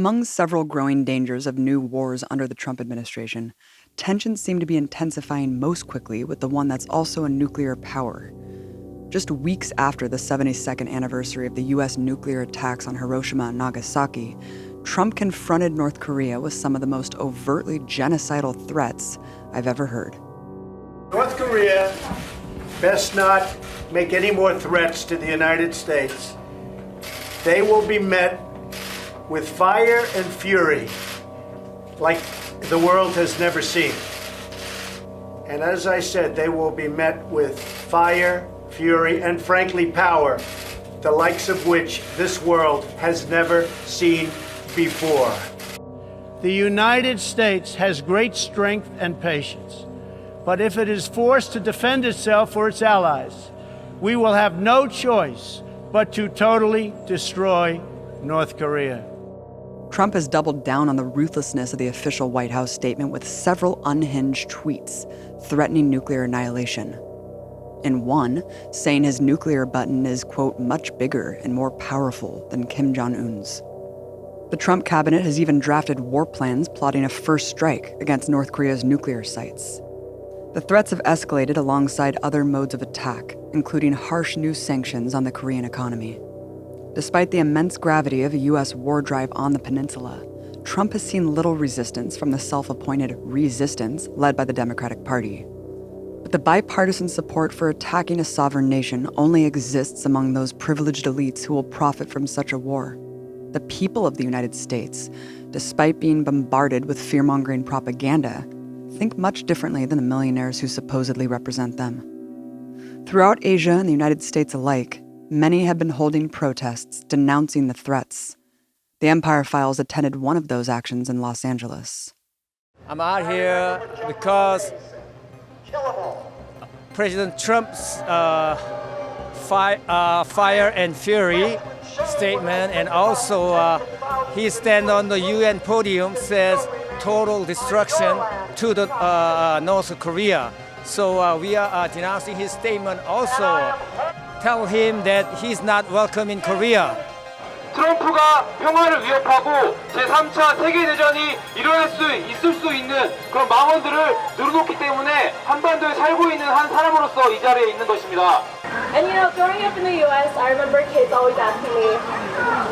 Among several growing dangers of new wars under the Trump administration, tensions seem to be intensifying most quickly with the one that's also a nuclear power. Just weeks after the 72nd anniversary of the U.S. nuclear attacks on Hiroshima and Nagasaki, Trump confronted North Korea with some of the most overtly genocidal threats I've ever heard. North Korea best not make any more threats to the United States. They will be met with fire and fury like the world has never seen. And as I said, they will be met with fire, fury, and frankly power, the likes of which this world has never seen before. The United States has great strength and patience, but if it is forced to defend itself or its allies, we will have no choice but to totally destroy North Korea. Trump has doubled down on the ruthlessness of the official White House statement with several unhinged tweets threatening nuclear annihilation. In one, saying his nuclear button is, quote, much bigger and more powerful than Kim Jong-un's. The Trump cabinet has even drafted war plans plotting a first strike against North Korea's nuclear sites. The threats have escalated alongside other modes of attack, including harsh new sanctions on the Korean economy. Despite the immense gravity of a U.S. war drive on the peninsula, Trump has seen little resistance from the self-appointed resistance led by the Democratic Party. But the bipartisan support for attacking a sovereign nation only exists among those privileged elites who will profit from such a war. The people of the United States, despite being bombarded with fear-mongering propaganda, think much differently than the millionaires who supposedly represent them. Throughout Asia and the United States alike, many have been holding protests denouncing the threats. The Empire Files attended one of those actions in Los Angeles. I'm out here because President Trump's fire and fury statement, and also he stand on the UN podium, says total destruction to the North Korea. So we are denouncing his statement. Also tell him that he's not welcome in Korea. 트럼프가 평화를 위협하고 제3차 세계대전이 있을 수 있는 그런 망언들을 늘어놓기 때문에 한반도에 살고 있는 한 사람으로서 이 자리에 있는 것입니다. And you know, growing up in the US, I remember kids always asking me,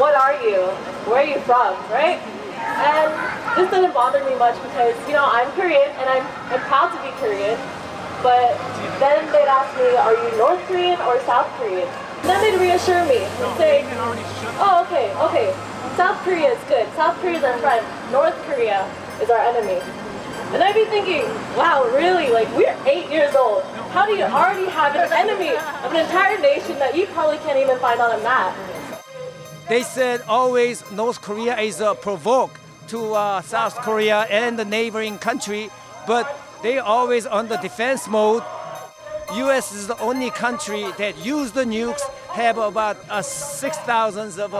what are you? Where are you from, right? And this didn't bother me much because, you know, I'm Korean and I'm proud to be Korean. But then they'd ask me, are you North Korean or South Korean? And then they'd reassure me and say, oh, okay, South Korea is good. South Korea is our friend. North Korea is our enemy. And I'd be thinking, wow, really? Like, we're 8 years old. How do you already have an enemy of an entire nation that you probably can't even find on a map? They said always North Korea is a provoke to South Korea and the neighboring country, but they always on the defense mode. U.S. is the only country that use the nukes, have about 6,000 of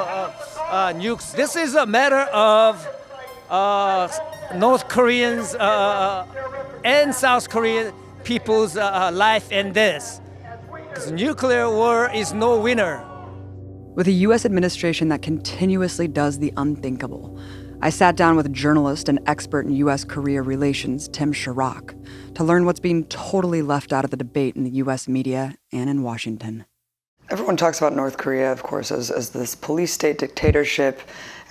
nukes. This is a matter of North Koreans and South Korean people's life and death. Because nuclear war is no winner. With a U.S. administration that continuously does the unthinkable, I sat down with journalist and expert in U.S.-Korea relations, Tim Shorrock, to learn what's being totally left out of the debate in the U.S. media and in Washington. Everyone talks about North Korea, of course, as this police state dictatorship,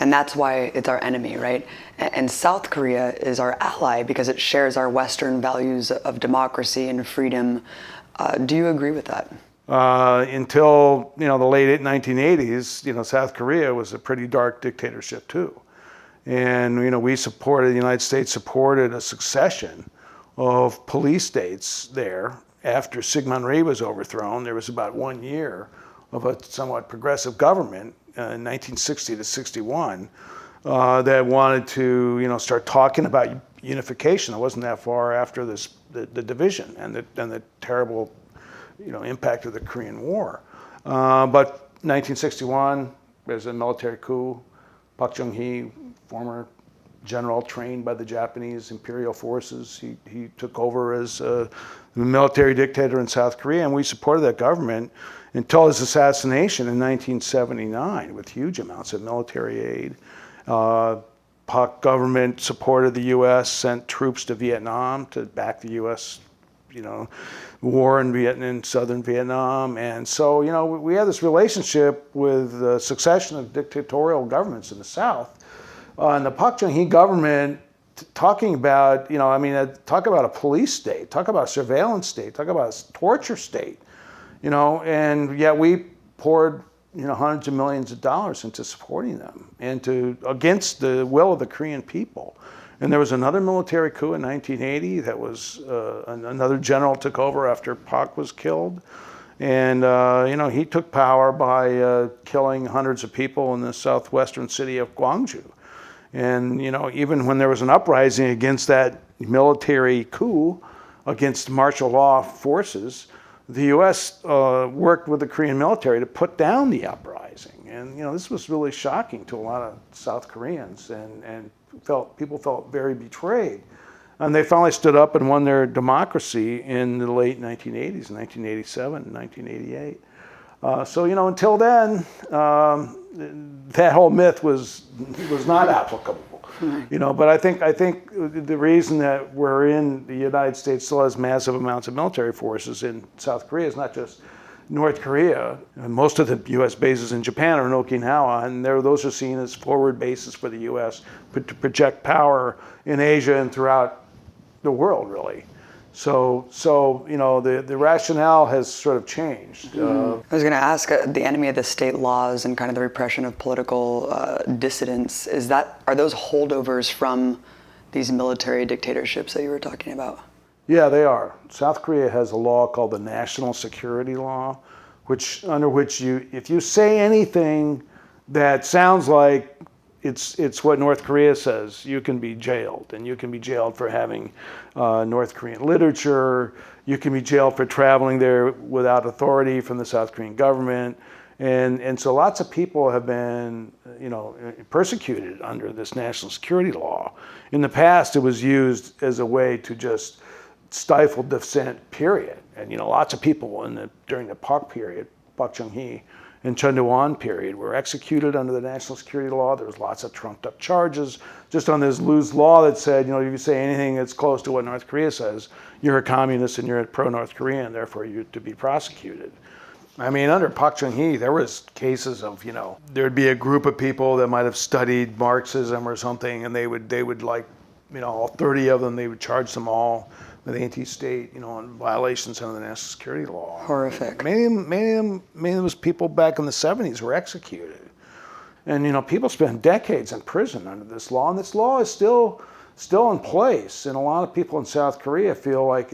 and that's why it's our enemy, right? And South Korea is our ally because it shares our Western values of democracy and freedom. Do you agree with that? Until the late 1980s, South Korea was a pretty dark dictatorship too. And the United States supported a succession of police states there. After Syngman Rhee was overthrown, there was about 1 year of a somewhat progressive government in 1960 to 61 that wanted to start talking about unification. It wasn't that far after the division and the terrible impact of the Korean War. But 1961, there's a military coup. Park Chung-hee, former general trained by the Japanese imperial forces, he took over as the military dictator in South Korea, and we supported that government until his assassination in 1979 with huge amounts of military aid. PAC government supported the U.S., sent troops to Vietnam to back the U.S., war in southern Vietnam. And so, we had this relationship with the succession of dictatorial governments in the South. And the Park Chung-hee government, talking about, talk about a police state, talk about a surveillance state, talk about a torture state, and yet we poured, hundreds of millions of dollars into supporting them and against the will of the Korean people. And there was another military coup in 1980 that was, another general took over after Park was killed. And, he took power by killing hundreds of people in the southwestern city of Gwangju. And, even when there was an uprising against that military coup, against martial law forces, the U.S. Worked with the Korean military to put down the uprising. And, this was really shocking to a lot of South Koreans, and people felt very betrayed. And they finally stood up and won their democracy in the late 1980s, 1987, and 1988. Until then, that whole myth was not applicable. But I think the reason that we're in the United States still has massive amounts of military forces in South Korea is not just North Korea. Most of the U.S. bases in Japan are in Okinawa, and those are seen as forward bases for the U.S. to project power in Asia and throughout the world, really. So the rationale has sort of changed. I was going to ask, the enemy of the state laws and kind of the repression of political dissidents, are those holdovers from these military dictatorships that you were talking about? Yeah, they are. South Korea has a law called the National Security Law, under which if you say anything that sounds like it's what North Korea says, you can be jailed. And you can be jailed for having North Korean literature. You can be jailed for traveling there without authority from the South Korean government. And so lots of people have been, persecuted under this national security law. In the past, it was used as a way to just stifle dissent, period. And, lots of people during the Park period, Park Chung-hee, and Chun Do-won period were executed under the national security law. There was lots of trumped up charges just on this loose law that said, if you say anything that's close to what North Korea says, you're a communist and you're a pro-North Korean, therefore you're to be prosecuted. Under Park Chung-hee, there was cases of, there'd be a group of people that might have studied Marxism or something, and they would all 30 of them, they would charge them all with anti-state, on violations under the national security law. Horrific. Many of those people back in the 70s were executed. And, people spend decades in prison under this law, and this law is still in place. And a lot of people in South Korea feel like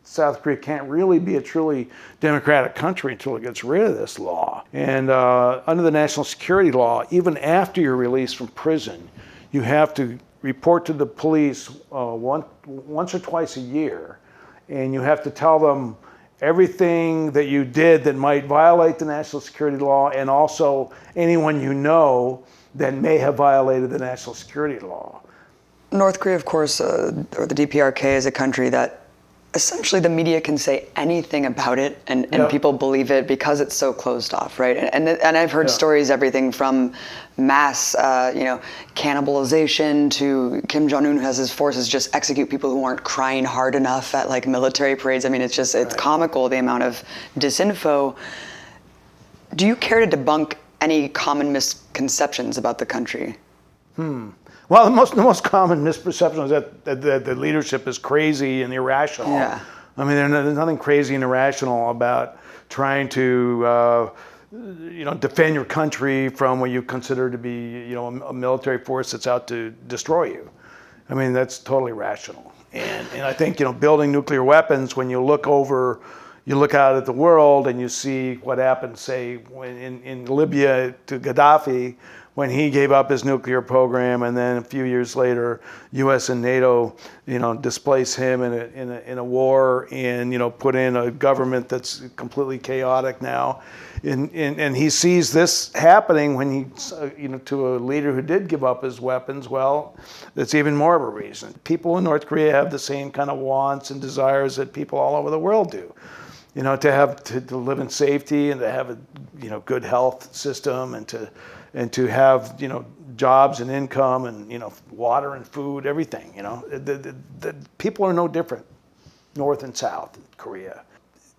South Korea can't really be a truly democratic country until it gets rid of this law. And under the national security law, even after you're released from prison, you have to report to the police once or twice a year, and you have to tell them everything that you did that might violate the national security law, and also anyone that may have violated the national security law. North Korea, of course, or the DPRK, is a country that essentially the media can say anything about it, and people believe it because it's so closed off, right? And I've heard stories, everything from mass, cannibalization to Kim Jong-un, who has his forces just execute people who aren't crying hard enough at military parades. It's comical, the amount of disinfo. Do you care to debunk any common misconceptions about the country? Well, the most common misperception is that the leadership is crazy and irrational. Yeah. There's nothing crazy and irrational about trying to, defend your country from what you consider to be, a military force that's out to destroy you. That's totally rational. And I think, building nuclear weapons, when you look out at the world and you see what happened, say, in Libya to Gaddafi, when he gave up his nuclear program, and then a few years later, U.S. and NATO, displace him in a war, and put in a government that's completely chaotic now, and he sees this happening when he, to a leader who did give up his weapons. Well, that's even more of a reason. People in North Korea have the same kind of wants and desires that people all over the world do. To live in safety and to have a good health system and and to have, you know, jobs and income and, you know, water and food, everything, you know. The people are no different, North and South in Korea.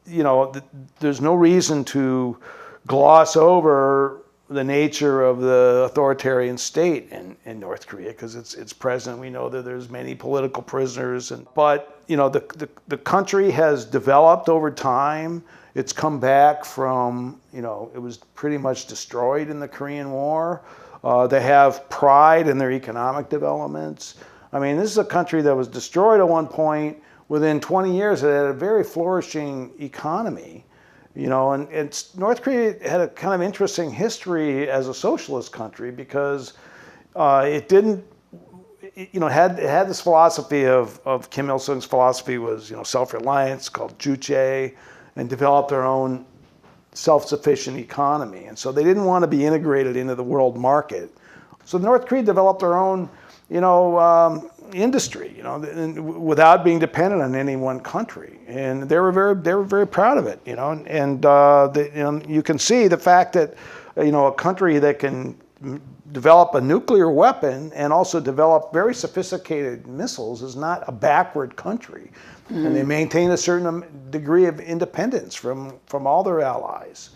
You know, there's no reason to gloss over the nature of the authoritarian state in North Korea, because it's present. We know that there's many political prisoners, but you know, the country has developed over time. It's come back from, you know, it was pretty much destroyed in the Korean War. They have pride in their economic developments. I mean, this is a country that was destroyed at one point. Within 20 years, it had a very flourishing economy. You know, and North Korea had a kind of interesting history as a socialist country, because it didn't, you know, it had this philosophy of Kim Il-sung's philosophy was, you know, self-reliance, called Juche, and developed their own self-sufficient economy. And so they didn't want to be integrated into the world market. So North Korea developed their own, you know, industry, you know, without being dependent on any one country, and they were very proud of it, you know. And you know, you can see the fact that, you know, a country that can develop a nuclear weapon and also develop very sophisticated missiles is not a backward country, and they maintain a certain degree of independence from all their allies.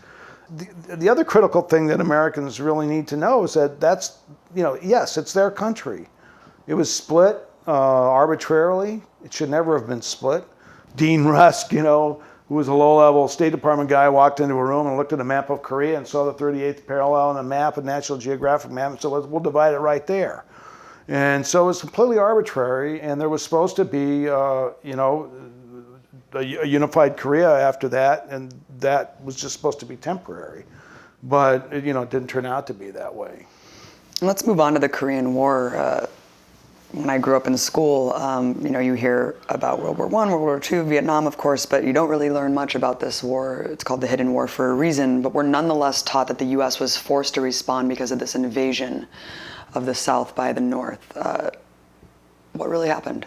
The other critical thing that Americans really need to know is that that's, you know, yes, it's their country. It was split arbitrarily. It should never have been split. Dean Rusk, you know, who was a low-level State Department guy, walked into a room and looked at a map of Korea and saw the 38th parallel on a map, a National Geographic map, and so we'll divide it right there. And so it was completely arbitrary, and there was supposed to be, you know, a unified Korea after that, and that was just supposed to be temporary. But, you know, it didn't turn out to be that way. Let's move on to the Korean War. When I grew up in school, you know, you hear about World War I, World War II, Vietnam, of course, but you don't really learn much about this war. It's called the Hidden War for a reason, but we're nonetheless taught that the U.S. was forced to respond because of this invasion of the South by the North. What really happened?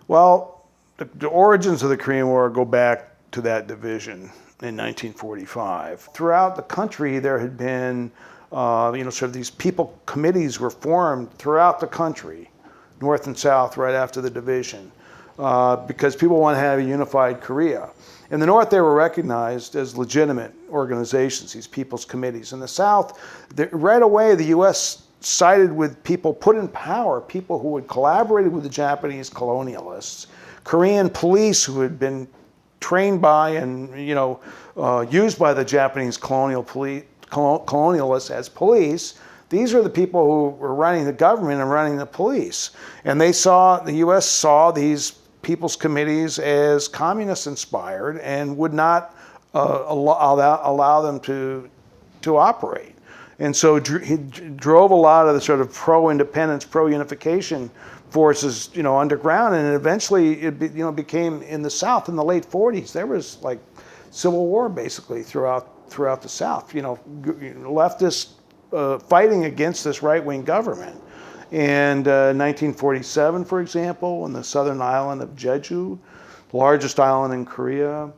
Well, the origins of the Korean War go back to that division in 1945. Throughout the country, there had been, you know, sort of these people committees were formed throughout the country, North and South, right after the division, because people want to have a unified Korea. In the North, they were recognized as legitimate organizations, these people's committees. In the South, right away, the U.S. sided with people put in power, people who had collaborated with the Japanese colonialists, Korean police who had been trained by and, you know, used by the Japanese colonialists as police. These are the people who were running the government and running the police. And the U.S. saw these people's committees as communist inspired and would not allow them to operate. And so he drove a lot of the sort of pro-independence, pro-unification forces, you know, underground, and eventually it became in the South in the late 40s. There was like civil war basically throughout the South. You know, leftists fighting against this right-wing government. And 1947, for example, on the southern island of Jeju, the largest island in Korea,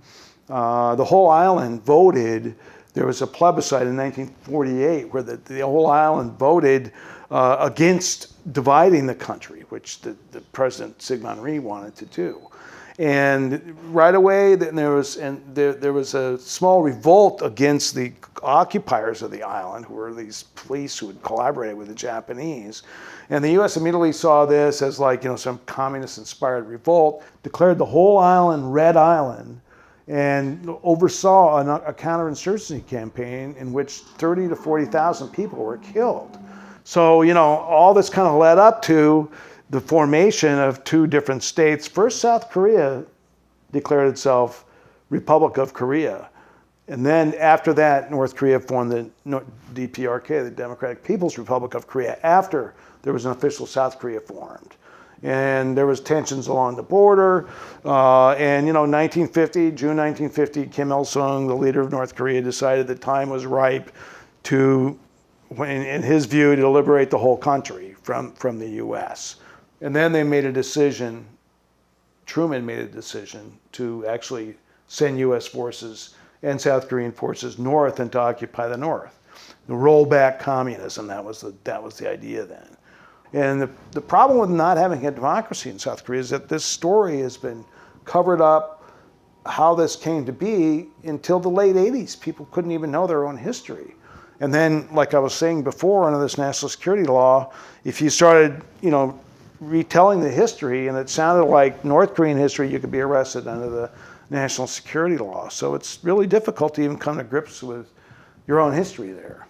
the whole island voted. There was a plebiscite in 1948 where the whole island voted against dividing the country, which the President Syngman Rhee wanted to do. And right away, there was a small revolt against the occupiers of the island, who were these police who had collaborated with the Japanese. And the U.S. immediately saw this as like, you know, some communist-inspired revolt, declared the whole island Red Island, and oversaw a counterinsurgency campaign in which 30 to 40,000 people were killed. So, you know, all this kind of led up to the formation of two different states. First, South Korea declared itself Republic of Korea. And then after that, North Korea formed the DPRK, the Democratic People's Republic of Korea, after there was an official South Korea formed. And there was tensions along the border. And, you know, June 1950, Kim Il-sung, the leader of North Korea, decided the time was ripe to, in his view, to liberate the whole country from the U.S. And then they made a decision, Truman made a decision to actually send U.S. forces and South Korean forces north and to occupy the North. roll back communism. That was the idea then. And the problem with not having a democracy in South Korea is that this story has been covered up, how this came to be, until the late 80s. People couldn't even know their own history. And then, like I was saying before, under this national security law, if you started, retelling the history and it sounded like North Korean history, you could be arrested under the national security law. So it's really difficult to even come to grips with your own history there.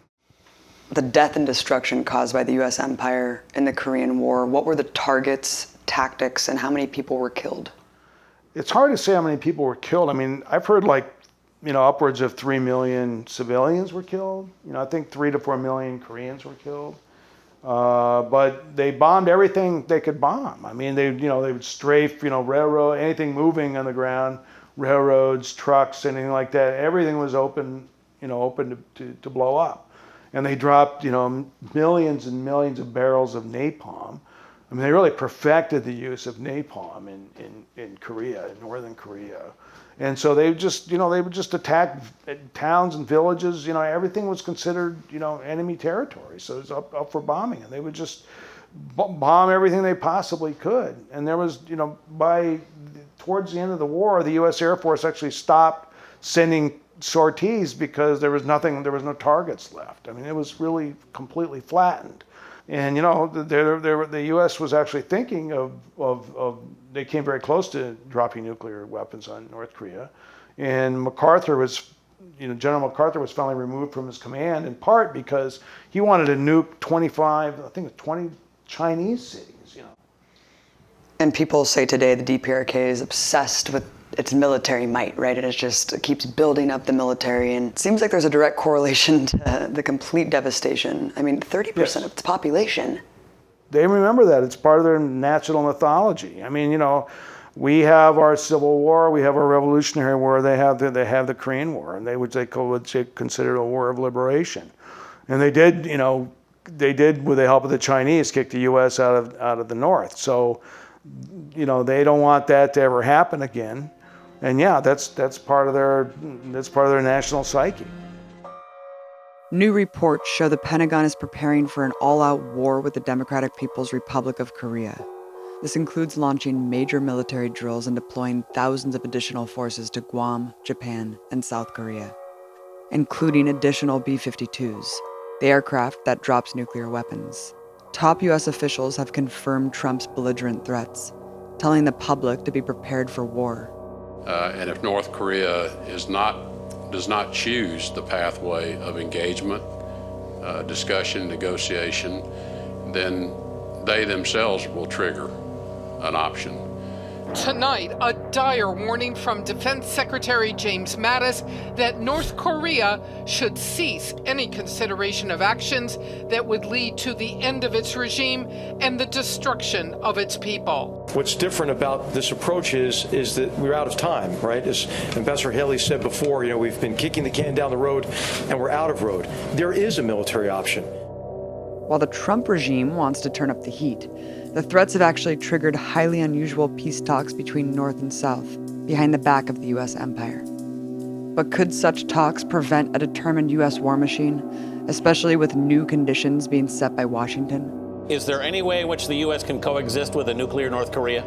The death and destruction caused by the U.S. empire in the Korean War, what were the targets, tactics, and how many people were killed? It's hard to say how many people were killed. I mean, I've heard upwards of 3 million civilians were killed. I think 3 to 4 million Koreans were killed. But they bombed everything they could bomb. I mean, they would strafe, railroad, anything moving on the ground, railroads, trucks, anything like that. Everything was open to blow up. And they dropped, millions and millions of barrels of napalm. I mean, they really perfected the use of napalm in Korea, in northern Korea. And so they would just attack towns and villages. Everything was considered, enemy territory. So it was up for bombing. And they would just bomb everything they possibly could. And there was, towards the end of the war, the U.S. Air Force actually stopped sending sorties because there was no targets left. I mean, it was really completely flattened. And the U.S. was actually thinking of they came very close to dropping nuclear weapons on North Korea, and General MacArthur was finally removed from his command in part because he wanted to nuke 20 Chinese cities. And people say today the DPRK is obsessed with its military might, right? And it keeps building up the military, and it seems like there's a direct correlation to the complete devastation. I mean, 30% of its population. They remember that. It's part of their national mythology. I mean, we have our Civil War, we have our Revolutionary War, they have the Korean War, and they would consider it a war of liberation. And they did, with the help of the Chinese, kick the U.S. out of the North. So, they don't want that to ever happen again. And that's part of their national psyche. New reports show the Pentagon is preparing for an all-out war with the Democratic People's Republic of Korea. This includes launching major military drills and deploying thousands of additional forces to Guam, Japan, and South Korea, including additional B-52s, the aircraft that drops nuclear weapons. Top U.S. officials have confirmed Trump's belligerent threats, telling the public to be prepared for war. And if North Korea does not choose the pathway of engagement, discussion, negotiation, then they themselves will trigger an option. Tonight, a dire warning from Defense Secretary James Mattis that North Korea should cease any consideration of actions that would lead to the end of its regime and the destruction of its people. What's different about this approach is that we're out of time, right? As Ambassador Haley said before, we've been kicking the can down the road and we're out of road. There is a military option. While the Trump regime wants to turn up the heat, the threats have actually triggered highly unusual peace talks between North and South, behind the back of the U.S. empire. But could such talks prevent a determined U.S. war machine, especially with new conditions being set by Washington? Is there any way in which the U.S. can coexist with a nuclear North Korea?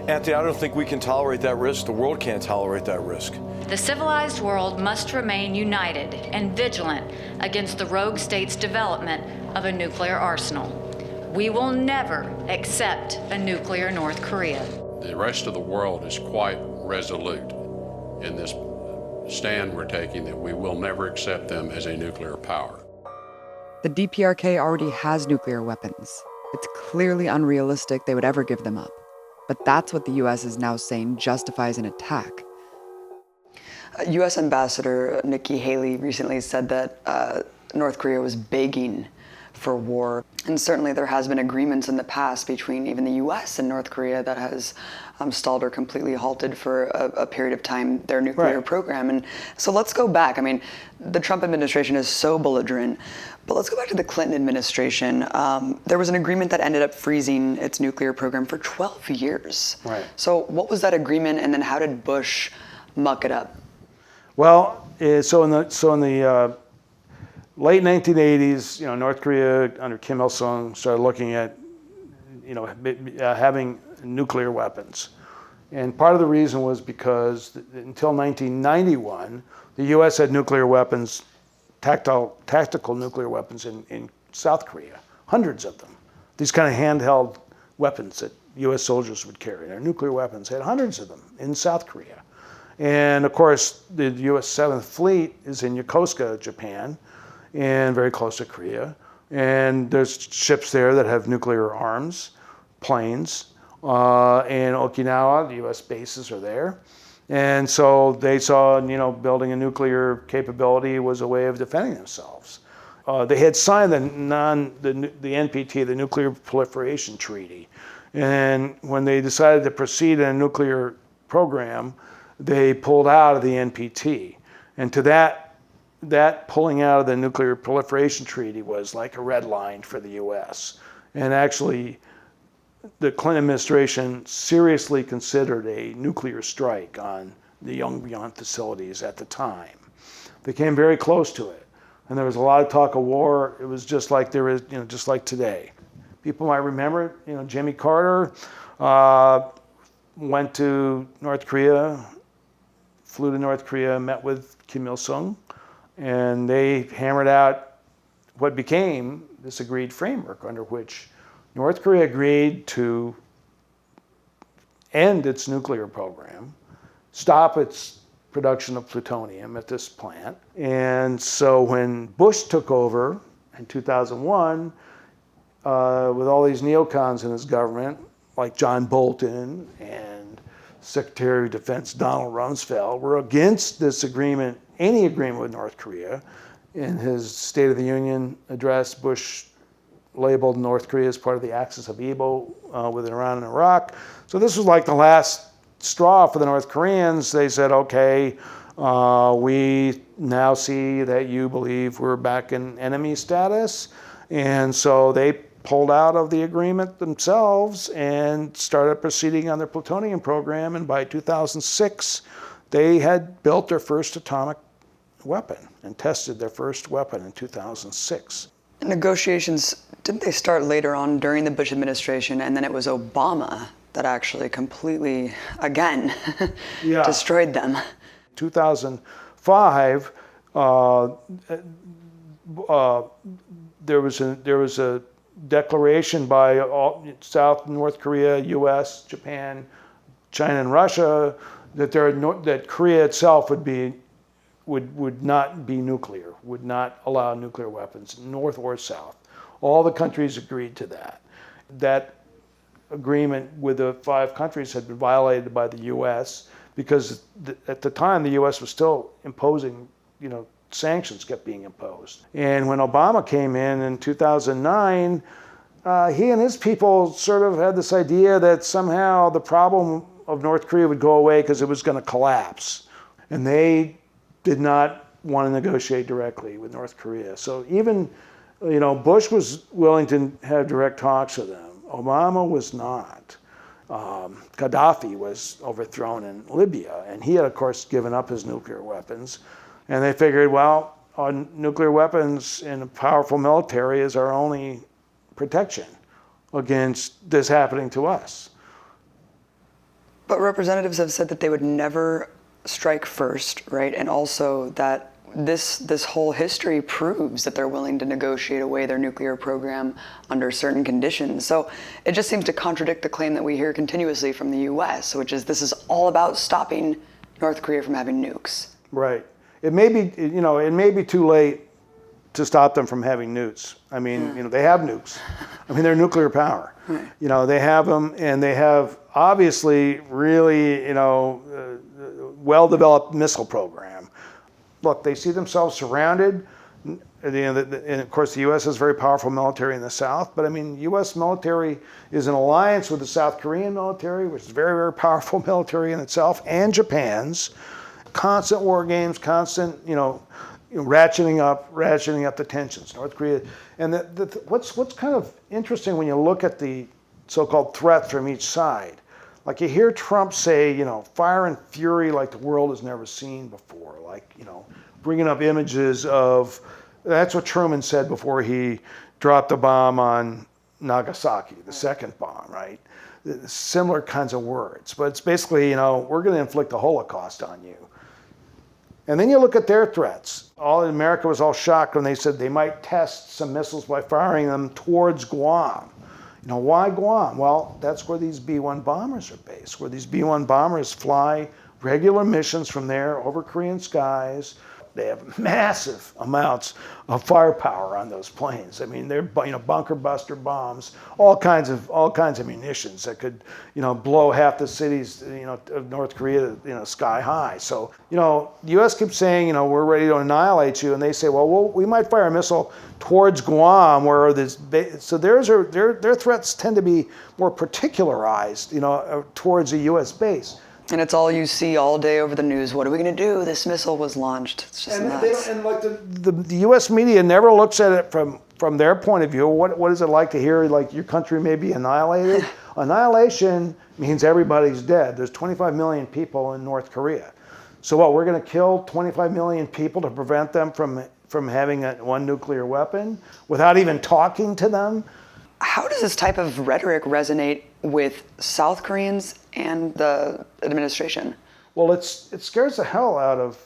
Anthony, I don't think we can tolerate that risk. The world can't tolerate that risk. The civilized world must remain united and vigilant against the rogue state's development of a nuclear arsenal. We will never accept a nuclear North Korea. The rest of the world is quite resolute in this stand we're taking that we will never accept them as a nuclear power. The DPRK already has nuclear weapons. It's clearly unrealistic they would ever give them up. But that's what the U.S. is now saying justifies an attack. U.S. Ambassador Nikki Haley recently said that North Korea was begging for war. And certainly there has been agreements in the past between even the U.S. and North Korea that has stalled or completely halted for a period of time their nuclear program. And so let's go back. I mean, the Trump administration is so belligerent, but let's go back to the Clinton administration. There was an agreement that ended up freezing its nuclear program for 12 years. Right. So what was that agreement, and then how did Bush muck it up? Well, late 1980s, North Korea under Kim Il-sung started looking at, having nuclear weapons. And part of the reason was because until 1991, the U.S. had nuclear weapons, tactical nuclear weapons in South Korea, hundreds of them. These kind of handheld weapons that U.S. soldiers would carry. Their nuclear weapons had hundreds of them in South Korea. And of course, the U.S. 7th Fleet is in Yokosuka, Japan, and very close to Korea. And there's ships there that have nuclear arms, planes. And Okinawa, the U.S. bases are there. And so they saw, building a nuclear capability was a way of defending themselves. They had signed the NPT, the Nuclear Proliferation Treaty. And when they decided to proceed in a nuclear program, they pulled out of the NPT. And to that pulling out of the Nuclear Proliferation Treaty was like a red line for the U.S. And actually, the Clinton administration seriously considered a nuclear strike on the Yongbyon facilities at the time. They came very close to it. And there was a lot of talk of war. It was just like there is, just like today. People might remember, Jimmy Carter went to North Korea, flew to North Korea, met with Kim Il-sung, and they hammered out what became this agreed framework under which North Korea agreed to end its nuclear program, stop its production of plutonium at this plant. And so when Bush took over in 2001, with all these neocons in his government, like John Bolton and Secretary of Defense Donald Rumsfeld, were against this agreement, any agreement with North Korea. In his State of the Union address, Bush labeled North Korea as part of the axis of evil with Iran and Iraq. So this was like the last straw for the North Koreans. They said, okay, we now see that you believe we're back in enemy status. And so they pulled out of the agreement themselves and started proceeding on their plutonium program. And by 2006, they had built their first atomic weapon and tested their first weapon in 2006. Negotiations, didn't they start later on during the Bush administration, and then it was Obama that actually completely, again, destroyed them? 2005, there was a declaration by South and North Korea, U.S., Japan, China, and Russia that Korea itself would not be nuclear, would not allow nuclear weapons, North or South. All the countries agreed to that. That agreement with the 5 countries had been violated by the U.S. because at the time the U.S. was still imposing, sanctions kept being imposed. And when Obama came in 2009, he and his people sort of had this idea that somehow the problem of North Korea would go away because it was going to collapse. And they did not want to negotiate directly with North Korea. So even, Bush was willing to have direct talks with them. Obama was not. Gaddafi was overthrown in Libya, and he had, of course, given up his nuclear weapons. And they figured, well, nuclear weapons and a powerful military is our only protection against this happening to us. But representatives have said that they would never strike first, right? And also that this whole history proves that they're willing to negotiate away their nuclear program under certain conditions. So it just seems to contradict the claim that we hear continuously from the U.S., which is this is all about stopping North Korea from having nukes. Right. It may be too late to stop them from having nukes. I mean, they have nukes. I mean, they're nuclear power. Right. They have them, and they have obviously really, well-developed missile program. Look, they see themselves surrounded. And of course, the U.S. has a very powerful military in the South. But I mean, U.S. military is in alliance with the South Korean military, which is a very, very powerful military in itself, and Japan's. Constant war games, constant, ratcheting up the tensions. North Korea, and what's kind of interesting when you look at the so-called threats from each side, like you hear Trump say, fire and fury like the world has never seen before, like, bringing up images of That's what Truman said before he dropped the bomb on Nagasaki, the second bomb, right? Similar kinds of words. But it's basically, we're going to inflict a Holocaust on you. And then you look at their threats. America was all shocked when they said they might test some missiles by firing them towards Guam. Why Guam? Well, that's where these B-1 bombers are based, where these B-1 bombers fly regular missions from there over Korean skies. They have massive amounts of firepower on those planes. I mean, they're bunker buster bombs, all kinds of munitions that could blow half the cities of North Korea sky high. So the U.S. keeps saying we're ready to annihilate you, and they say, well, we might fire a missile towards Guam, where so their threats tend to be more particularized towards a U.S. base. And it's all you see all day over the news. What are we going to do? This missile was launched. It's just nuts. The U.S. media never looks at it from their point of view. What is it like to hear your country may be annihilated? Annihilation means everybody's dead. There's 25 million people in North Korea. So what? We're going to kill 25 million people to prevent them from having one nuclear weapon without even talking to them? How does this type of rhetoric resonate with South Koreans and the administration? Well, it scares the hell out of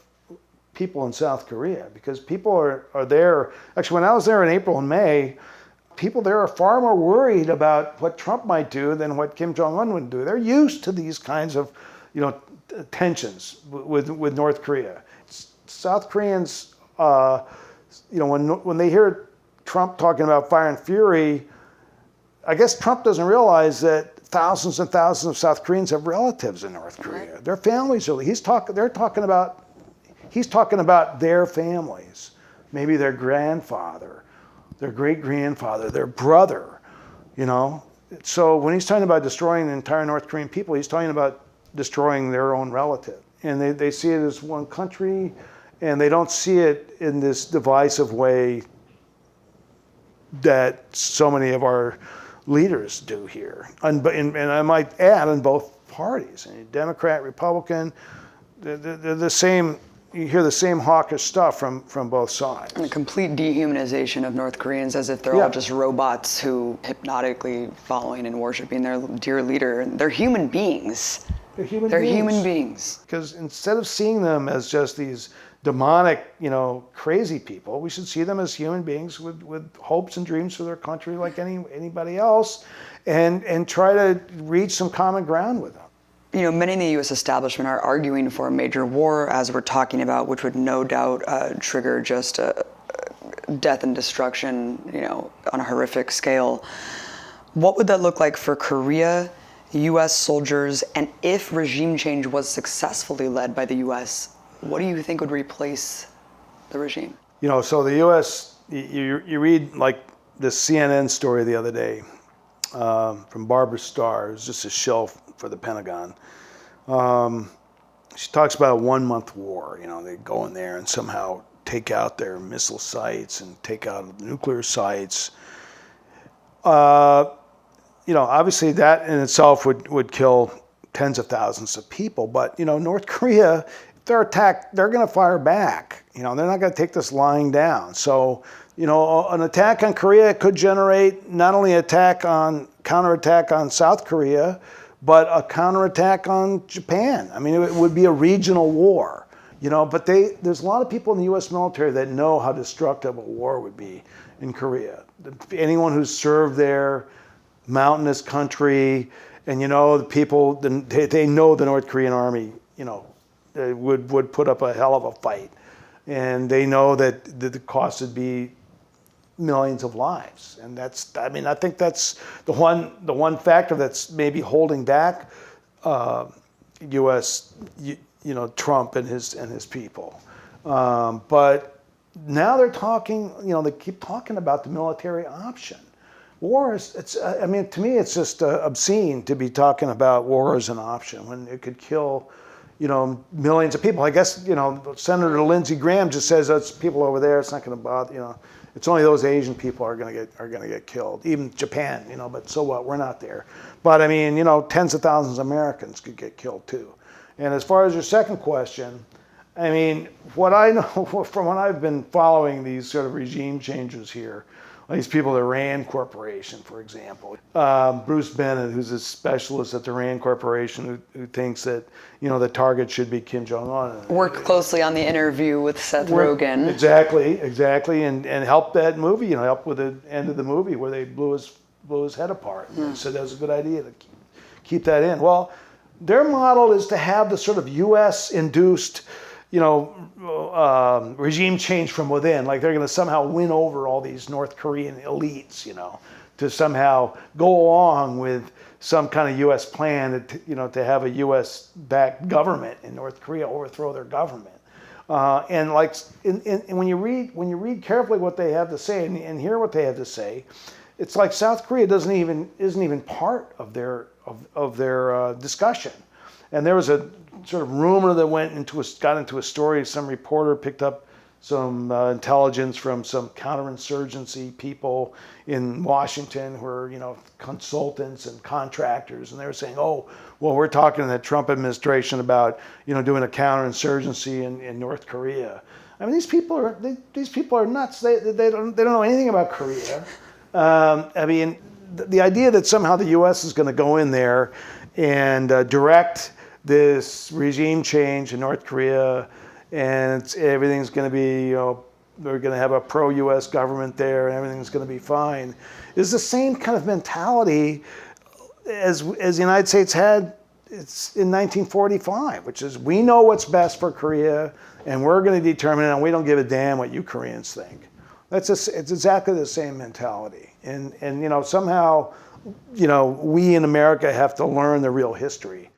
people in South Korea, because people are there. Actually, when I was there in April and May, people there are far more worried about what Trump might do than what Kim Jong-un would do. They're used to these kinds of tensions with North Korea. South Koreans, when they hear Trump talking about fire and fury, I guess Trump doesn't realize that thousands and thousands of South Koreans have relatives in North Korea. Their families are. He's talking about their families, maybe their grandfather, their great-grandfather, their brother. So when he's talking about destroying the entire North Korean people, he's talking about destroying their own relative. And they see it as one country, and they don't see it in this divisive way that so many of our leaders do here. And I might add, in both parties, Democrat, Republican, they're the same. You hear the same hawkish stuff from both sides. And a complete dehumanization of North Koreans, as if they're all just robots who hypnotically following and worshiping their dear leader. They're human beings. They're human beings. Because instead of seeing them as just these demonic, crazy people, we should see them as human beings with hopes and dreams for their country like anybody else, and try to reach some common ground with them. Many in the U.S. establishment are arguing for a major war, as we're talking about, which would no doubt trigger just death and destruction, on a horrific scale. What would that look like for Korea, U.S. soldiers, and if regime change was successfully led by the U.S., what do you think would replace the regime? So the U.S., you read like this CNN story the other day from Barbara Starr. It was just a shill for the Pentagon. She talks about a 1-month war. They go in there and somehow take out their missile sites and take out nuclear sites. Obviously that in itself would kill tens of thousands of people. But, North Korea, if they're attacked, they're going to fire back. They're not going to take this lying down. So, an attack on Korea could generate not only counterattack on South Korea, but a counterattack on Japan. I mean, it would be a regional war. But there's a lot of people in the U.S. military that know how destructive a war would be in Korea. Anyone who's served there, mountainous country, and the people, they know the North Korean army, would put up a hell of a fight, and they know that the cost would be millions of lives, and I think that's the one factor that's maybe holding back U.S. Trump and his people. But now they're talking, they keep talking about the military option. War is, to me, it's just obscene to be talking about war as an option when it could kill, millions of people. I guess, Senator Lindsey Graham just says that's people over there. It's not going to bother, it's only those Asian people are going to get killed. Even Japan, but so what? We're not there. But tens of thousands of Americans could get killed too. And as far as your second question, I mean, what I know from when I've been following these sort of regime changes here, these people at the RAND Corporation, for example, Bruce Bennett, who's a specialist at the RAND Corporation, who thinks that, you know, the target should be Kim Jong-un. Worked closely on the interview with Seth Rogen. Exactly, and helped that movie, you know, helped with the end of the movie where they blew his head apart. And said that was a good idea to keep that in. Well, their model is to have the sort of U.S.-induced, you know, regime change from within. Like they're going to somehow win over all these North Korean elites, you know, to somehow go along with some kind of U.S. plan, to have a U.S.-backed government in North Korea, overthrow their government. And when you read carefully what they have to say and hear what they have to say, it's like South Korea isn't even part of their discussion. And there was a sort of rumor that got into a story. Some reporter picked up some intelligence from some counterinsurgency people in Washington who are, you know, consultants and contractors, and they were saying, oh, well, we're talking to the Trump administration about, you know, doing a counterinsurgency in North Korea. I mean, these people are nuts. They don't know anything about Korea. I mean, the idea that somehow the U.S. is going to go in there and direct this regime change in North Korea, and everything's going to be, you know, we're going to have a pro-U.S. government there, and everything's going to be fine, is the same kind of mentality as the United States had in 1945, which is we know what's best for Korea, and we're going to determine it, and we don't give a damn what you Koreans think. It's exactly the same mentality, and you know, somehow, you know, we in America have to learn the real history